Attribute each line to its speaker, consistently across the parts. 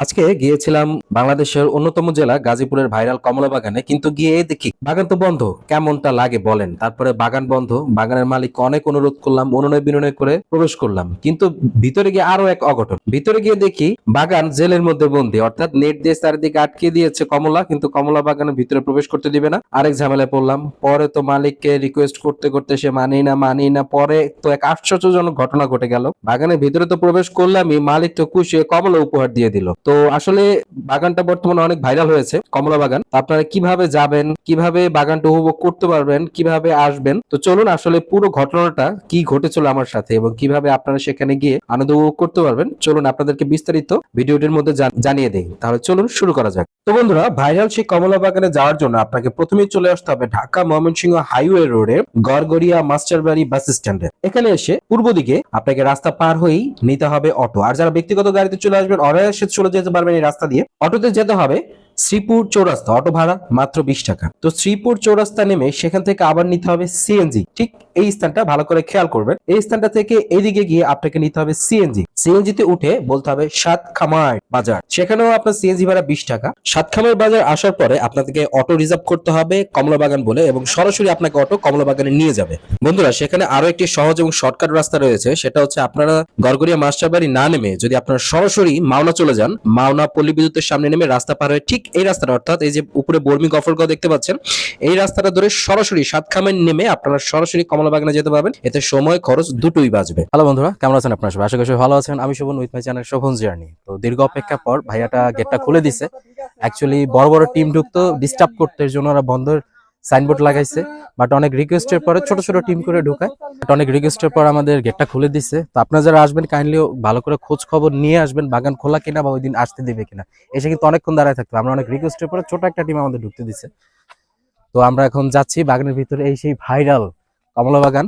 Speaker 1: আজকে গিয়েছিলাম বাংলাদেশের অন্যতম জেলা গাজীপুরের ভাইরাল কমলা বাগানে, কিন্তু গিয়ে দেখি বাগান তো বন্ধ। কেমনটা লাগে বলেন? তারপরে বাগান বন্ধ, বাগানের মালিককে অনেক অনুরোধ করলাম, অনুনয় বিনয় করে প্রবেশ করলাম, কিন্তু ভিতরে গিয়ে আরো এক অঘটন। ভিতরে গিয়ে দেখি বাগান জেলের মধ্যে বন্দি, অর্থাৎ নেট দিয়ে চারিদিকে আটকে দিয়েছে কমলা, কিন্তু কমলা বাগানের ভিতরে প্রবেশ করতে দিবে না। আরেক ঝামেলায় পড়লাম। পরে তো মালিককে রিকোয়েস্ট করতে করতে সে মানেই না। পরে তো এক আশ্চর্যজনক ঘটনা ঘটে গেল। বাগানের ভিতরে তো প্রবেশ করলামই, মালিক তো খুশি হয়ে কমলা উপহার দিয়ে দিল। তো আসলে বাগানটা বর্তমানে অনেক ভাইরাল হয়েছে, কমলা বাগান। তো আপনারা কিভাবে যাবেন, কিভাবে বাগানটা উপভোগ করতে পারবেন, কিভাবে আসবেন, তো চলুন আসলে পুরো ঘটনাটা কি ঘটেছিল আমার সাথে এবং কিভাবে আপনারা সেখানে গিয়ে আনন্দ উপভোগ করতে পারবেন, চলুন আপনাদেরকে বিস্তারিত ভিডিওটির মধ্যে জানিয়ে দেই। তাহলে চলুন শুরু করা যাক। তো বন্ধুরা, ভাইরাল সেই কমলা বাগানে যাওয়ার জন্য আপনাকে প্রথমেই চলে আসতে হবে ঢাকা ময়মনসিংহ হাইওয়ে রোডে গড়গড়িয়া মাস্টারবাড়ি বাস স্ট্যান্ডে। এখানে এসে পূর্ব দিকে আপনাকে রাস্তা পার হয়েই নিতে হবে অটো। আর যারা ব্যক্তিগত গাড়িতে চলে আসবেন, অনায়াসে চলে যেতে পারবেন এই রাস্তা দিয়ে। অটোতে যেতে হবে শ্রীপুর চৌরাস্তা, অটো ভাড়া মাত্র 20 টাকা। তো শ্রীপুর চৌরাস্তা নেমে সেখান থেকে আবার নিতে হবে সিএনজি। ঠিক এই স্থানটা ভালো করে খেয়াল করবেন। এই স্থানটা থেকে এদিকে গিয়ে আপনাকে নিতে হবে সিএনজি। সিএনজি তে উঠে বলতে হবে সাতখামার বাজার, সেখানেও আপনার সিএনজি ভাড়া 20 টাকা। সাতখামার বাজার আসার পরে আপনাদেরকে অটো রিজার্ভ করতে হবে কমলা বাগান বলে, এবং সরাসরি আপনাকে অটো কমলা বাগানে নিয়ে যাবে। বন্ধুরা, সেখানে আরো একটি সহজ এবং শর্টকাট রাস্তা রয়েছে, সেটা হচ্ছে আপনারা গড়গড়িয়া মাস্টারবাড়ি না নেমে যদি আপনারা সরাসরি মাওনা চলে যান, মাওনা পল্লী বিদ্যুতের সামনে নেমে রাস্তা পার হয়ে ঠিক এই রাস্তাটা, অর্থাৎ এই যে উপরে বর্মি গফরগাঁও দেখতে পাচ্ছেন, এই রাস্তাটা ধরে সরাসরি সাতখামার নেমে আপনারা সরাসরি কমলা বাগানে যেতে পারবেন। এতে সময় খরচ দুটোই বাঁচবে। হ্যালো বন্ধুরা, কেমন আছেন আপনারা সবাই? আশা করি ভালো আছেন। আমি Shovon, with my channel Shovon journey. তো দীর্ঘ অপেক্ষা পর ভাইয়াটা গেটটা খুলে দিছে। অ্যাকচুয়ালি বড় বড় টিম ঢুকতো, ডিস্টার্ব করতে, এর জন্য ওরা বন্ধের সাইনবোর্ড লাগাইছে। বাট অনেক রিকোয়েস্টের পরে ছোট ছোট টিম করে ঢুকায়। বাট অনেক রিকোয়েস্টের পর আমাদের গেটটা খুলে দিছে। তো আপনারা যারা আসবেন কাইন্ডলি ভালো করে খোঁজ খবর নিয়ে আসবেন, বাগান খোলা কিনা বা ওই দিন আসতে দেবে কিনা। এসে কিন্তু অনেকক্ষণ দাঁড়ায় থাকতো। আমরা অনেক রিকোয়েস্টের পরে ছোট একটা টিম আমাদের ঢুকতে দিছে। তো আমরা এখন যাচ্ছি বাগানের ভিতরে, এই সেই ভাইরাল কমলা বাগান।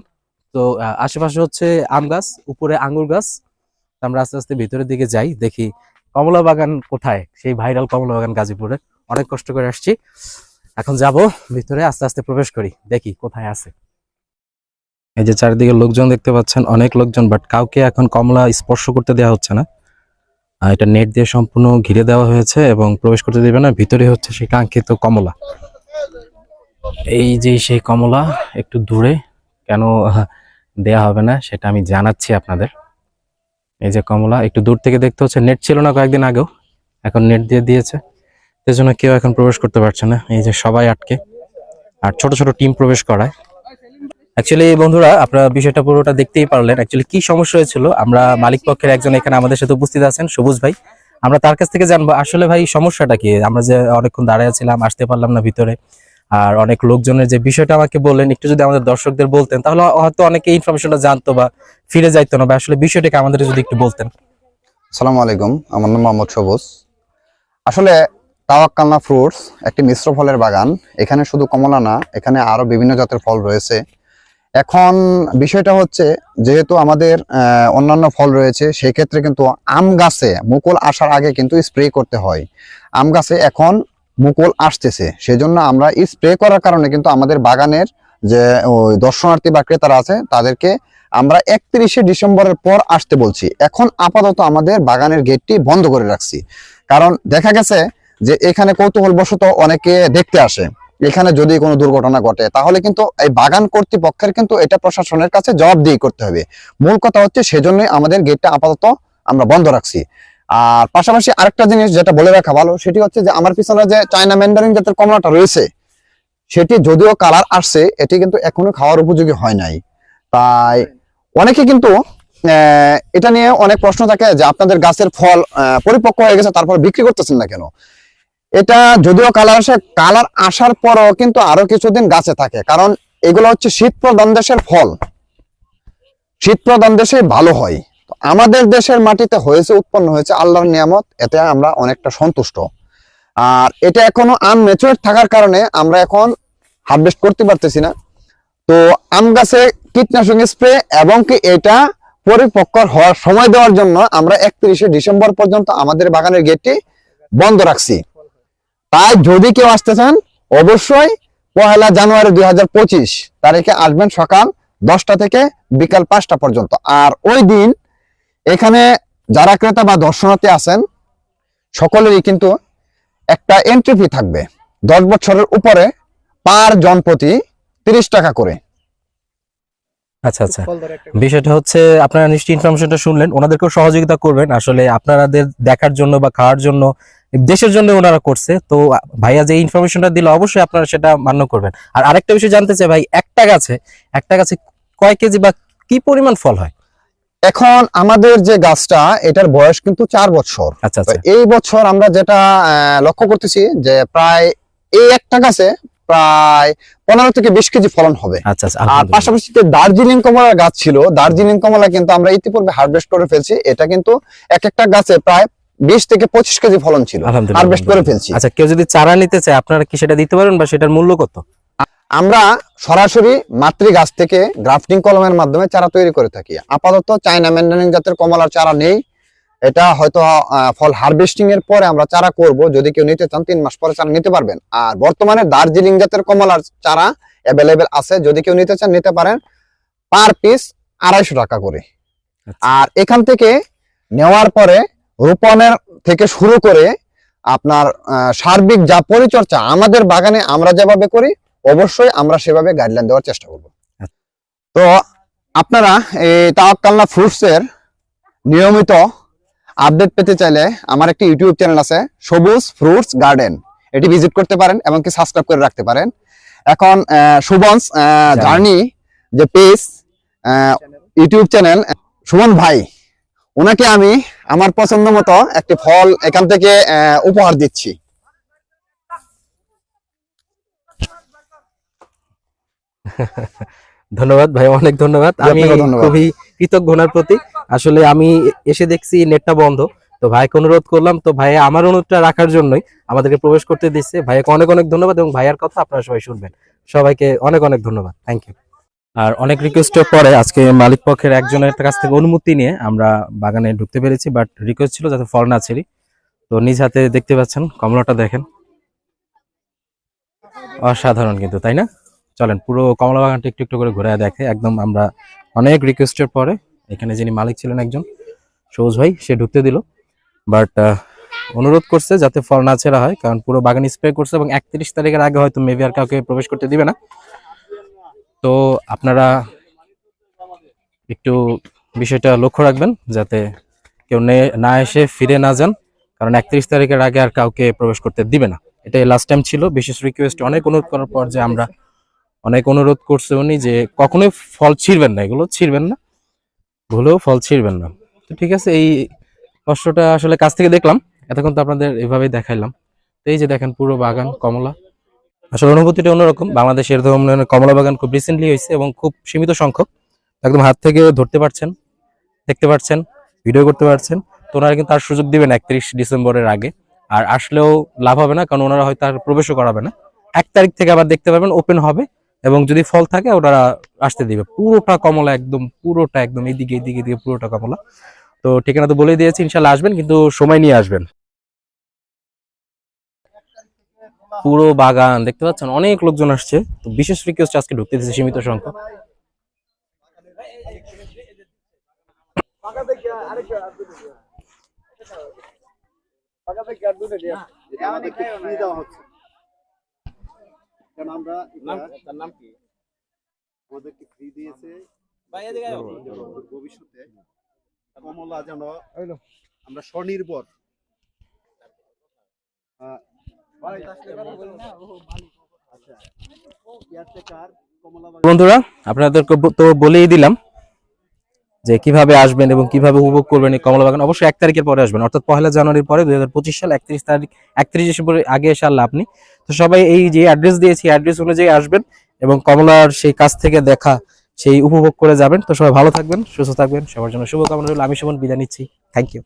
Speaker 1: তো আশেপাশে হচ্ছে আম গাছ, উপরে আঙ্গুর গাছ। আমরা আস্তে আস্তে ভিতরের দিকে যাই, দেখি কমলা বাগান কোথায়, সেই ভাইরাল কমলা বাগান গাজীপুরে। অনেক কষ্ট করে আসছি, এখন যাব ভিতরে, আস্তে আস্তে প্রবেশ করি, দেখি কোথায় আছে। এই যে চারিদিকে লোকজন দেখতে পাচ্ছেন, অনেক লোকজন, বাট কাউকে এখন কমলা স্পর্শ করতে দেওয়া হচ্ছে না। এটা নেট দিয়ে সম্পূর্ণ ঘিরে দেওয়া হয়েছে এবং প্রবেশ করতে দেবে না। ভিতরে হচ্ছে সেই কাঙ্ক্ষিত কমলা। এই যে সেই কমলা, একটু দূরে, কেন দেয়া হবে না সেটা আমি জানাচ্ছি আপনাদের। এই যে কমলা, একটু দূর থেকে দেখতে হচ্ছে। নেট ছিল না কয়েকদিন আগেও, এখন নেট দিয়ে দিয়েছে, সেজন্য কেউ এখন প্রবেশ করতে পারছে না। এই যে সবাই আটকে, আর ছোট ছোট টিম প্রবেশ করায়। অ্যাকচুয়ালি বন্ধুরা, আপনারা বিষয়টা পুরোটা দেখতেই পারলেন। অ্যাকচুয়ালি কি সমস্যা হয়েছিল, আমরা মালিক পক্ষের একজন এখানে আমাদের সাথে উপস্থিত আছেন, সবুজ ভাই। আমরা তার কাছ থেকে জানবো আসলে ভাই সমস্যাটা কি। আমরা যে অনেকক্ষণ দাঁড়ায় ছিলাম, আসতে পারলাম না ভিতরে, আর অনেক লোকজনের যে বিষয়টা আমাকে বললেন, একটু যদি আমাদের দর্শকদের বলতেন তাহলে হয়তো অনেকে ইনফরমেশনটা জানতো বা ফিরে যাইতো না। বা আসলে বিষয়টাকে আমাদের যদি একটু বলতেন।
Speaker 2: আসসালামু আলাইকুম, আমার নাম মোহাম্মদ সবুজ। আসলে তাওয়াক্কালনা ফ্রুটস একটি মিশ্র ফলের বাগান। এখানে শুধু কমলা না, এখানে আরো বিভিন্ন জাতের ফল রয়েছে। এখন বিষয়টা হচ্ছে, যেহেতু আমাদের অন্যান্য ফল রয়েছে, সেই ক্ষেত্রে কিন্তু আম গাছে মুকুল আসার আগে কিন্তু স্প্রে করতে হয়। আম গাছে এখন মুকুল আসতেছে, সেজন্য আমরা স্প্রে করার কারণে কিন্তু আমাদের বাগানের যে ওই দর্শনার্থী বা ক্রেতারা আছে তাদেরকে আমরা 31শে ডিসেম্বরের পর আসতে বলছি। এখন আপাতত আমাদের বাগানের গেটটি বন্ধ করে রাখছি, কারণ দেখা গেছে যে এখানে কৌতূহলবশত অনেকে দেখতে আসে। এখানে যদি কোনো দুর্ঘটনা ঘটে তাহলে কিন্তু এই বাগান কর্তৃপক্ষের কিন্তু এটা প্রশাসনের কাছে জবাবদিহি করতে হবে। মূল কথা হচ্ছে সেজন্যই আমাদের গেটটা আপাতত আমরা বন্ধ রাখছি। আর পাশাপাশি আরেকটা জিনিস যেটা বলে রাখা ভালো, সেটি হচ্ছে যে আমার পিছনে যে চায়না ম্যান্ডারিন জাতের কমলাটা রয়েছে, সেটি যদিও কালার আসছে, এটি কিন্তু এখনো খাওয়ার উপযোগী হয় নাই। তাই অনেকে কিন্তু এটা নিয়ে অনেক প্রশ্ন থাকে যে আপনাদের গাছের ফল পরিপক্ক হয়ে গেছে তারপর বিক্রি করতেছেন না কেন। এটা যদিও কালার আসার পরও কিন্তু আরো কিছুদিন গাছে থাকে, কারণ এগুলো হচ্ছে শীত প্রধান দেশের ফল, শীত প্রধান দেশে ভালো হয়। আমাদের দেশের মাটিতে হয়েছে, উৎপন্ন হয়েছে, আল্লাহর নিয়ামত, এতে আমরা অনেকটা সন্তুষ্ট। আর এটা এখনো আনম্যাচুয়ার থাকার কারণে আমরা এখন হারভেস্ট করতে পারতেছি না। তো আম গাছে কীটনাশক স্প্রে এবং কি এটা পরিপক্ক হওয়ার সময় দেওয়ার জন্য আমরা 31শে ডিসেম্বর পর্যন্ত আমাদের বাগানের গেটটি বন্ধ রাখছি। তাই যদি কেউ আসতে চান অবশ্যই 1 জানুয়ারি 2025 তারিখে আসবেন, সকাল 10টা থেকে বিকাল 5টা পর্যন্ত। আর ওই দিন এখানে যারা ক্রেতা বা দর্শনার্থী আছেন সকলেরই কিন্তু একটা এন্ট্রি ফি থাকবে 10 বছরের উপরে পার জন প্রতি 30 টাকা করে।
Speaker 1: আচ্ছা আচ্ছা, বিষয়টা হচ্ছে আপনারা নিশ্চয়ই ইনফরমেশনটা শুনলেন, ওনাদেরকেও সহযোগিতা করবেন। আসলে আপনাদের দেখার জন্য বা খাওয়ার জন্য, দেশের জন্য ওনারা করছে। তো ভাইয়া যে ইনফরমেশনটা দিল অবশ্যই আপনারা সেটা মান্য করবেন। আর আরেকটা বিষয় জানতে চাই ভাই, একটা গাছে কয় কেজি বা কি পরিমাণ ফল হয়?
Speaker 2: এখন আমাদের যে গাছটা, এটার বয়স কিন্তু 4 বছর।
Speaker 1: আচ্ছা
Speaker 2: তো
Speaker 1: আচ্ছা
Speaker 2: এই বছর আমরা যেটা লক্ষ্য করতেছি যে প্রায় এই একটা গাছে প্রায় 15 থেকে 20 কেজি ফলন হবে।
Speaker 1: আচ্ছা আচ্ছা,
Speaker 2: আর
Speaker 1: আলহামদুলিল্লাহ।
Speaker 2: পাশাপাশি যে দার্জিলিং কমলার গাছ ছিল, দার্জিলিং কমলা কিন্তু আমরা ইতিপূর্বে হারভেস্ট করে ফেলছি। এটা কিন্তু এক একটা গাছে প্রায় 20 থেকে 25 কেজি ফলন ছিল,
Speaker 1: আলহামদুলিল্লাহ,
Speaker 2: হারভেস্ট করে ফেলছি।
Speaker 1: আচ্ছা, কেউ যদি চারা নিতে চায় আপনারা কি সেটা দিতে পারবেন বা সেটার মূল্য কত?
Speaker 2: আমরা সরাসরি মাতৃ গাছ থেকে গ্রাফটিং কলমের মাধ্যমে চারা তৈরি করে থাকি। আপাতত চায়না ম্যান্ডারিন জাতের কমলার চারা নেই, এটা হয়তো ফল হারভেস্টিং এর পরে আমরা চারা করব। যদি কেউ নিতে চান 3 মাস পরে চারা নিতে পারবেন। আর বর্তমানে দার্জিলিং জাতের কমলার চারা অ্যাভেলেবেল আছে, যদি কেউ নিতে চান নিতে পারেন, পার পিস 250 টাকা করে। আর এখান থেকে নেওয়ার পরে রোপণের থেকে শুরু করে আপনার সার্বিক যা পরিচর্যা আমাদের বাগানে আমরা যেভাবে করি, অবশ্যই আমরা সেভাবে গাইডলাইন দেওয়ার চেষ্টা করব। তো আপনারা এই তাওয়াক্কালনা ফ্রুটস এর নিয়মিত আপডেট পেতে চাইলে আমার একটি ইউটিউব চ্যানেল আছে, সবুজ ফ্রুটস গার্ডেন, এটি ভিজিট করতে পারেন এবং কি সাবস্ক্রাইব করে রাখতে পারেন। এখন সুবন জার্নি যে পেজ ইউটিউব চ্যানেল, সুমন ভাই, ওনাকে আমি আমার পছন্দ মতো একটি ফল এখান থেকে উপহার দিচ্ছি।
Speaker 1: ধন্যবাদ ভাই, অনেক ধন্যবাদ। আমি
Speaker 2: আপনাকেও ধন্যবাদ।
Speaker 1: খুবই কৃতজ্ঞ ওনার প্রতি। আসলে আমি এসে দেখছি নেটটা বন্ধ, তো ভাইকে অনুরোধ করলাম, তো ভাই আমার অনুরোধটা রাখার জন্যই আমাদেরকে প্রবেশ করতে দিচ্ছে। ভাইকে অনেক অনেক ধন্যবাদ, এবং ভাইয়ার কথা আপনারা সবাই শুনবেন। সবাইকে অনেক অনেক ধন্যবাদ, থ্যাংক ইউ। আর অনেক রিকোয়েস্টের পরে আজকে মালিক পক্ষের একজনের কাছ থেকে অনুমতি নিয়ে আমরা বাগানে ঢুকতে পেরেছি, বাট রিকোয়েস্ট ছিল যাতে ফল না ছেড়ি। তো নিজ হাতে দেখতে পাচ্ছেন, কমলাটা দেখেন, অসাধারণ কিন্তু, তাই না? চলেন পুরো কমলা বাগানটা একটু একটু করে ঘুরে দেখে। একদম আমরা অনেক রিকোয়েস্টের পরে এখানে যিনি মালিক ছিলেন একজন সবুজ ভাই, সে ঢুকতে দিল, বাট অনুরোধ করছে যাতে ফল না ছেঁড়া হয়, কারণ পুরো বাগান স্প্রে করছে এবং 31 তারিখের আগে হয়তো মেবি আর কাউকে প্রবেশ করতে দিবে না। তো আপনারা একটু বিষয়টা লক্ষ্য রাখবেন যাতে কেউ না এসে ফিরে না যান, কারণ 31 তারিখের আগে আর কাউকে প্রবেশ করতে দিবে না। এটাই লাস্ট টাইম ছিল। বিশেষ রিকোয়েস্ট অনেক অনুরোধ করার পর যে আমরা অনেক অনুরোধ করছে উনি যে কখনোই ফল ছিঁড়বেন না, এগুলো ছিঁড়বেন না, ভুলেও ফল ছিঁড়বেন না। তো ঠিক আছে, এই কষ্টটা আসলে কাছ থেকে দেখলাম, এতক্ষণ তো আপনাদের এভাবেই দেখাইলাম। তো এই যে দেখেন পুরো বাগান কমলা, আসলে অনুভূতিটা অন্যরকম। বাংলাদেশের ধরনের কমলা বাগান খুব রিসেন্টলি হয়েছে এবং খুব সীমিত সংখ্যক, একদম হাত থেকে ধরতে পারছেন, দেখতে পাচ্ছেন, ভিডিও করতে পারছেন। তো ওনারা কিন্তু আর সুযোগ দিবেন 31 ডিসেম্বরের আগে, আর আসলেও লাভ হবে না, কারণ ওনারা হয়তো আর প্রবেশও করাবে না। 1 তারিখ থেকে আবার দেখতে পাবেন, ওপেন হবে, এবং যদি ফল থাকে ওনারা আসতে দিবে। পুরোটা কমলা, একদম পুরোটা, একদম এইদিকে এইদিকে দিকে পুরোটা কমলা। তো ঠিকানা তো বলে দিয়েছি, ইনশাল্লাহ আসবেন, কিন্তু সময় নিয়ে আসবেন। পুরো বাগান দেখতে পাচ্ছেন, অনেক লোকজন আসছে। তো বিশেষ রিকোয়েস্ট আজকে ঢুকতে দিচ্ছে সীমিত সংখ্যক।
Speaker 3: ভবিষ্যতে কমলা যেন আমরা স্বনির্ভর
Speaker 1: বন্ধুরা, আপনাদেরকে তো বলেই দিলাম যে কিভাবে আসবেন এবং কিভাবে উপভোগ করবেন এই কমলা বাগান। অবশ্যই 1 তারিখের পরে আসবেন, অর্থাৎ 1 জানুয়ারির পরে 2025 সাল 31 তারিখ, 31 ডিসেম্বরের আগে এসে আল্লাহ আপনি। তো সবাই এই যে অ্যাড্রেস দিয়েছি, অ্যাড্রেস অনুযায়ী আসবেন এবং কমলার সেই কাছ থেকে দেখা সেই উপভোগ করে যাবেন। তো সবাই ভালো থাকবেন, সুস্থ থাকবেন, সবার জন্য শুভকামনা রইল। আমি সুমন বিদায় নিচ্ছি, থ্যাংক ইউ।